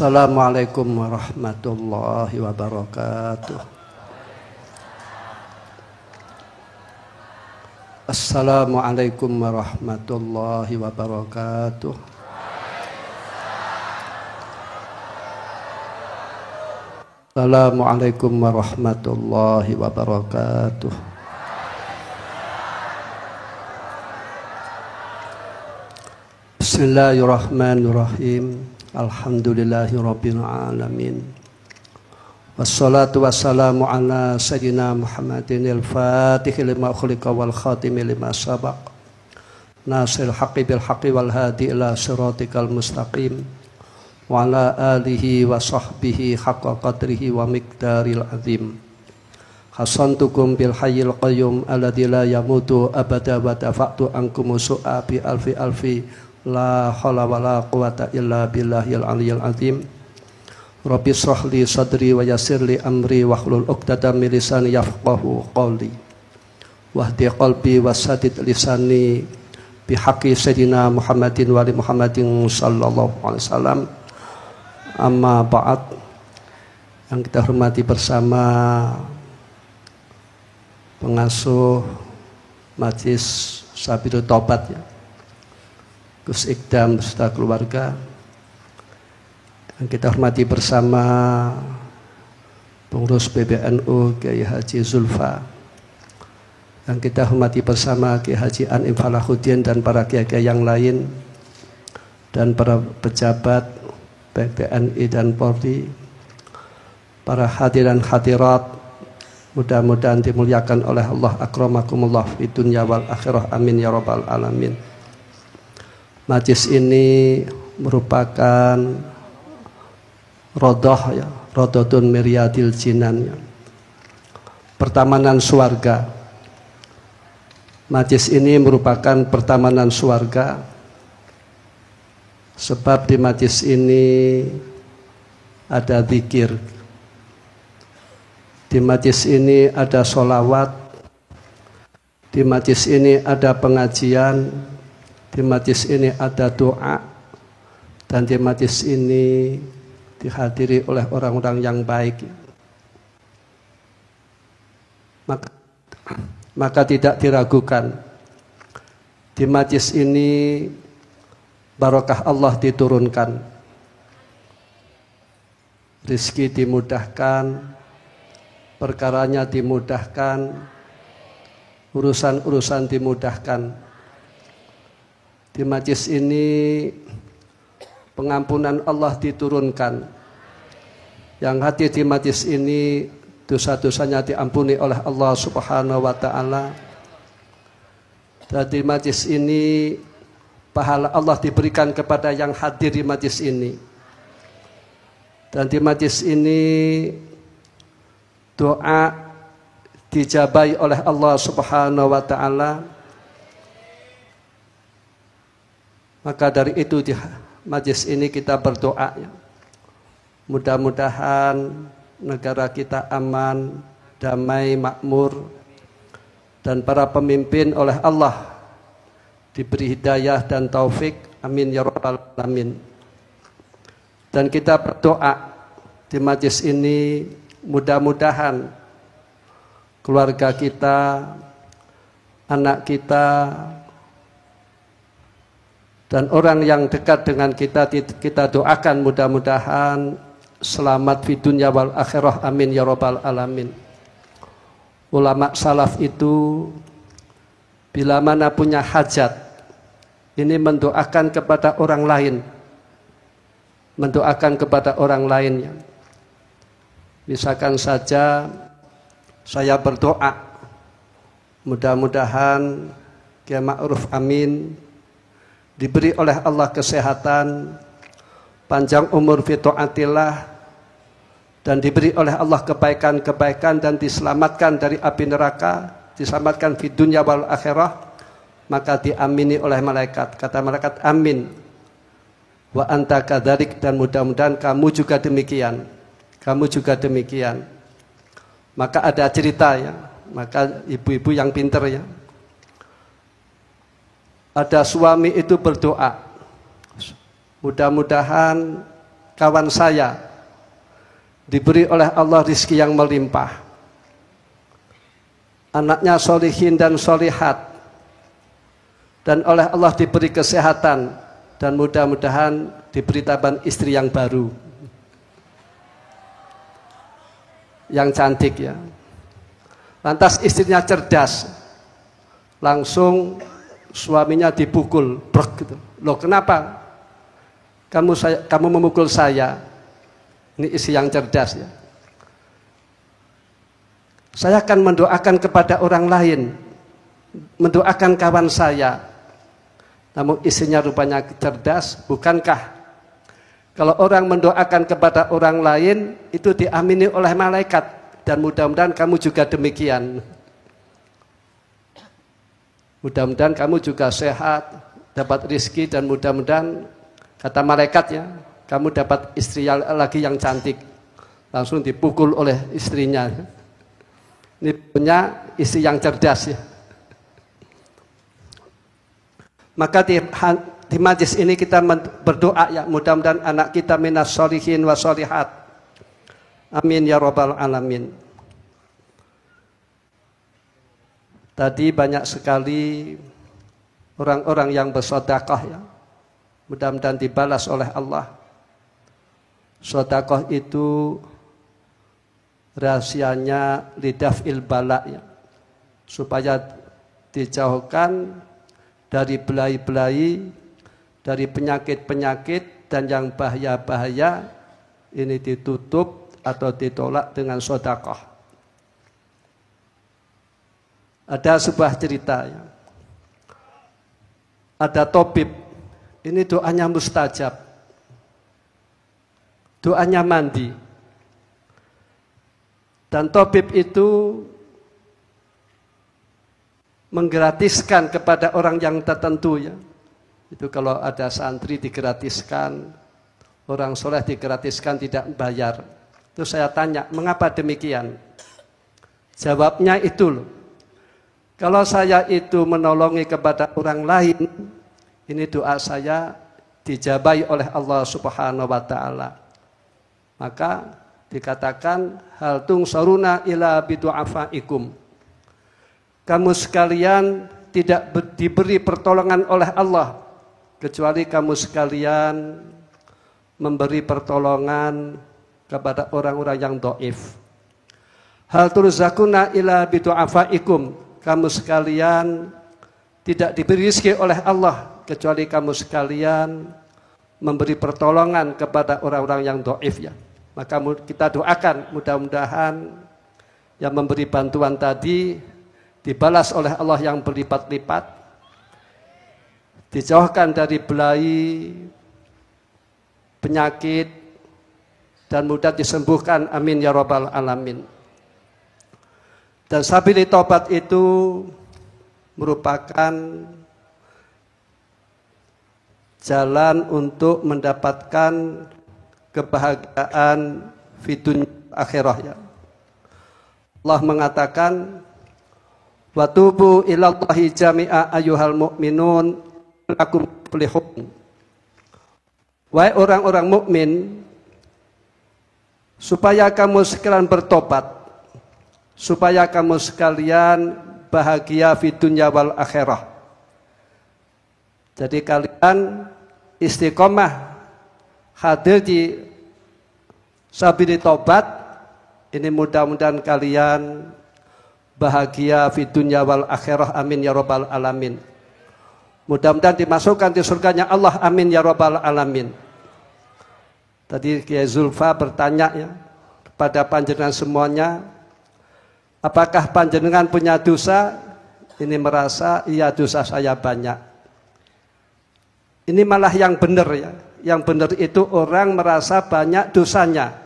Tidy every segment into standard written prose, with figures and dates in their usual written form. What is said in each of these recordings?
Assalamualaikum warahmatullahi wabarakatuh. Assalamualaikum warahmatullahi wabarakatuh. Assalamualaikum warahmatullahi wabarakatuh. Bismillahirrahmanirrahim. Alhamdulillahirabbil alamin. Wassalatu wassalamu ala sayyidina Muhammadin al-Fatih lima khuliqa wal khatimi lima sabaq. Nasiril haqqi bil haqqi wal hadi ila siratikal mustaqim. Wa ala alihi wa sahbihi haqqa qadrihi wa miqdaril azim. Hasantukum bil hayyil qayyum alladzi la yamutu abada wa dafa'tu ankum su'a bi alfi la haula wala quwata illa billahil aliyyil azim. Rabbi shrah li sadri wa yassir li amri wahlul 'uqdatam min lisani yafqahu qawli. Wahdi qalbi wasadid lisani bihaqqi sayyidina Muhammadin wa ali Muhammadin sallallahu alaihi wasallam. Amma ba'd. Yang kita hormati bersama pengasuh Majelis Sabilul Taubat ya, Gus Ikdam beserta keluarga. Yang kita hormati bersama pengurus PBNU Kiai Haji Zulfa. Yang kita hormati bersama Kiai Haji An'im Falahuddin dan para kiai-kiai yang lain, dan para pejabat PBNI dan Polri, para hadirin hadirat, mudah-mudahan dimuliakan oleh Allah. Akramakumullah fi dunya wal akhirah, amin ya rabbal alamin. Majlis ini merupakan rodoh ya, rodotun miryadil jinan ya, pertamanan surga. Majlis ini merupakan pertamanan surga, sebab di majlis ini ada zikir, di majlis ini ada sholawat, di majlis ini ada pengajian, di majlis ini ada doa, dan di majlis ini dihadiri oleh orang-orang yang baik. Maka tidak diragukan, di majlis ini barokah Allah diturunkan, rizki dimudahkan, perkaranya dimudahkan, urusan-urusan dimudahkan. Di majlis ini pengampunan Allah diturunkan. Yang hadir di majlis ini dosa-dosanya diampuni oleh Allah Subhanahu wa taala. Dan di majlis ini pahala Allah diberikan kepada yang hadir di majlis ini. Dan di majlis ini doa dijabahi oleh Allah Subhanahu wa taala. Maka dari itu di majlis ini kita berdoa ya, mudah-mudahan negara kita aman, damai, makmur, dan para pemimpin oleh Allah diberi hidayah dan taufik, amin ya rabbal alamin. Dan kita berdoa di majlis ini, mudah-mudahan keluarga kita, anak kita, dan orang yang dekat dengan kita doakan mudah-mudahan selamat fi dunya wal akhirah, amin ya rabbal alamin. Ulama salaf itu bila mana punya hajat, ini mendoakan kepada orang lain, mendoakan kepada orang lainnya. Misalkan saja saya berdoa, mudah-mudahan Kiai Ma'ruf Amin diberi oleh Allah kesehatan, panjang umur fi taatillah, dan diberi oleh Allah kebaikan-kebaikan dan diselamatkan dari api neraka, diselamatkan fi dunya wal akhirah, maka diamini oleh malaikat. Kata malaikat, amin. Wa anta kadzalik, dan mudah-mudahan kamu juga demikian. Kamu juga demikian. Maka ada cerita ya, maka ibu-ibu yang pintar ya. Ada suami itu berdoa, mudah-mudahan kawan saya diberi oleh Allah rizki yang melimpah, anaknya solihin dan solihat, dan oleh Allah diberi kesehatan, dan mudah-mudahan diberi tambahan istri yang baru, yang cantik ya. Lantas istrinya cerdas, langsung suaminya dipukul, brek gitu. Loh kenapa? Kamu memukul saya? Ini istri yang cerdas ya. Saya akan mendoakan kepada orang lain, mendoakan kawan saya. Namun istrinya rupanya cerdas. Bukankah kalau orang mendoakan kepada orang lain itu diamini oleh malaikat, dan mudah-mudahan kamu juga demikian. Mudah-mudahan kamu juga sehat, dapat rizki, dan mudah-mudahan kata malaikat ya, kamu dapat istri lagi yang cantik. Langsung dipukul oleh istrinya. Ini punya istri yang cerdas ya. Maka di majlis ini kita berdoa ya, mudah-mudahan anak kita minas sholihin wa sholihat. Amin ya rabbal alamin. Tadi banyak sekali orang-orang yang bersedekah ya. Mudah-mudahan dibalas oleh Allah. Sedekah itu rahasianya lidaf'il bala ya, supaya dijauhkan dari belai-belai, dari penyakit-penyakit dan yang bahaya-bahaya. Ini ditutup atau ditolak dengan sedekah. Ada sebuah cerita ya. Ada tabib, ini doanya mustajab, doanya mandi. Dan tabib itu menggratiskan kepada orang yang tertentu ya. Itu kalau ada santri digratiskan, orang soleh digratiskan tidak bayar. Itu saya tanya, mengapa demikian? Jawabnya itu loh. Kalau saya itu menolongi kepada orang lain, ini doa saya dijabahi oleh Allah Subhanahu wa taala. Maka dikatakan hal tungsaruna ila bidu'afaikum. Kamu sekalian tidak diberi pertolongan oleh Allah kecuali kamu sekalian memberi pertolongan kepada orang-orang yang dhaif. Hal turzakuna ila bidu'afaikum. Kamu sekalian tidak diberi rezeki oleh Allah kecuali kamu sekalian memberi pertolongan kepada orang-orang yang dhaif ya. Maka kita doakan mudah-mudahan yang memberi bantuan tadi dibalas oleh Allah yang berlipat-lipat, dijauhkan dari belai, penyakit, dan mudah disembuhkan. Amin ya rabbal alamin. Dan sabili taubat itu merupakan jalan untuk mendapatkan kebahagiaan di dunia akhirah ya. Allah mengatakan wa tubu ilallahi jami'a ayyuhal mu'minun lakum tuflihun. Wahai orang-orang mukmin, supaya kamu sekalian bertobat, supaya kamu sekalian bahagia di dunia wal akhirah. Jadi kalian istiqomah hadir di sabili taubat, ini mudah-mudahan kalian bahagia di dunia wal akhirah. Amin ya rabbal alamin. Mudah-mudahan dimasukkan di surganya Allah. Amin ya rabbal alamin. Tadi Kiai Zulfa bertanya ya kepada panjenengan semuanya, apakah panjenengan punya dosa? Ini merasa iya dosa saya banyak. Ini malah yang benar ya. Yang benar itu orang merasa banyak dosanya.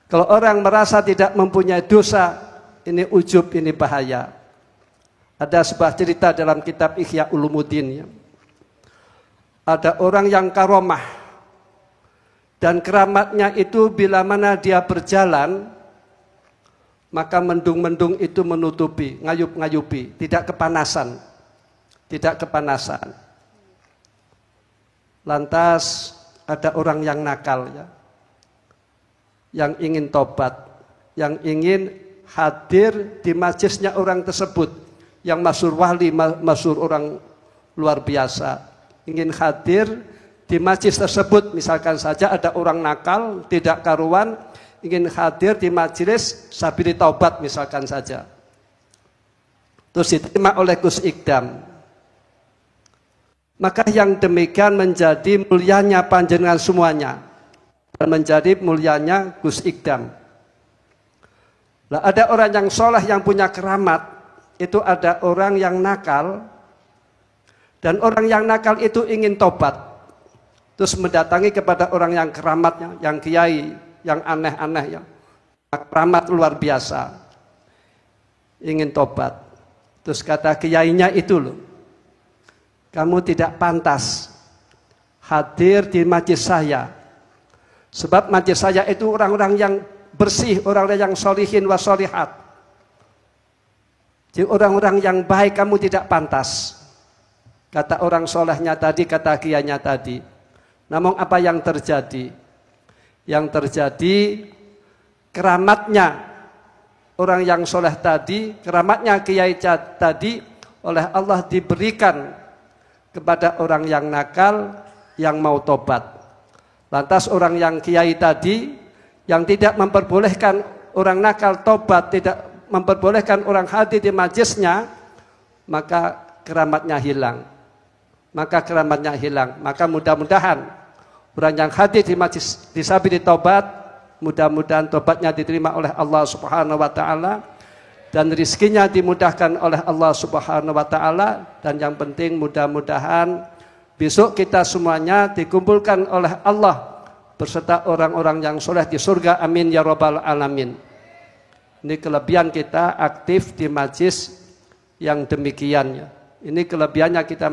Kalau orang merasa tidak mempunyai dosa, ini ujub, ini bahaya. Ada sebuah cerita dalam kitab Ihya Ulumuddin ya. Ada orang yang karomah, dan keramatnya itu bila mana dia berjalan, maka mendung-mendung itu menutupi, ngayup-ngayupi, tidak kepanasan. Tidak kepanasan. Lantas ada orang yang nakal ya, yang ingin tobat, yang ingin hadir di majlisnya orang tersebut, yang masyhur wali, masyhur orang luar biasa, ingin hadir di majlis tersebut. Misalkan saja ada orang nakal, tidak karuan, ingin hadir di majlis sabili taubat misalkan saja, terus diterima oleh Gus Ikdam. Maka yang demikian menjadi mulianya panjenengan semuanya, dan menjadi mulianya Gus Ikdam. Nah, ada orang yang soleh yang punya keramat, itu ada orang yang nakal, dan orang yang nakal itu ingin tobat, terus mendatangi kepada orang yang keramatnya, yang kiai, yang aneh-aneh, yang keramat luar biasa, ingin tobat. Terus kata kiainya itu loh, kamu tidak pantas hadir di majlis saya, sebab majlis saya itu orang-orang yang bersih, orang-orang yang solihin wa solihat, jadi orang-orang yang baik, kamu tidak pantas. Kata orang solehnya tadi, kata kiainya tadi. Namun apa yang terjadi? Yang terjadi keramatnya orang yang soleh tadi, keramatnya kiai tadi oleh Allah diberikan kepada orang yang nakal yang mau tobat. Lantas orang yang kiai tadi yang tidak memperbolehkan orang nakal tobat, tidak memperbolehkan orang hadir di majlisnya, maka keramatnya hilang. Maka mudah-mudahan orang yang hadir di majlis disabili tobat, mudah-mudahan tobatnya diterima oleh Allah Subhanahu wa taala, dan rizkinya dimudahkan oleh Allah Subhanahu wa taala, dan yang penting mudah-mudahan besok kita semuanya dikumpulkan oleh Allah beserta orang-orang yang soleh di surga, amin ya rabbal alamin. Ini kelebihan kita aktif di majlis yang demikian ya. Ini kelebihannya kita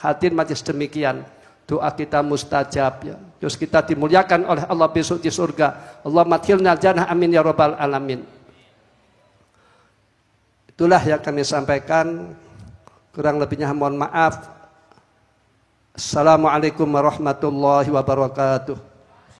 hadir majlis demikian, doa kita mustajab ya. Terus kita dimuliakan oleh Allah besok di surga. Allahumma adkhilna jannah, amin ya rabbal alamin. Itulah yang kami sampaikan, kurang lebihnya mohon maaf. Assalamualaikum warahmatullahi wabarakatuh.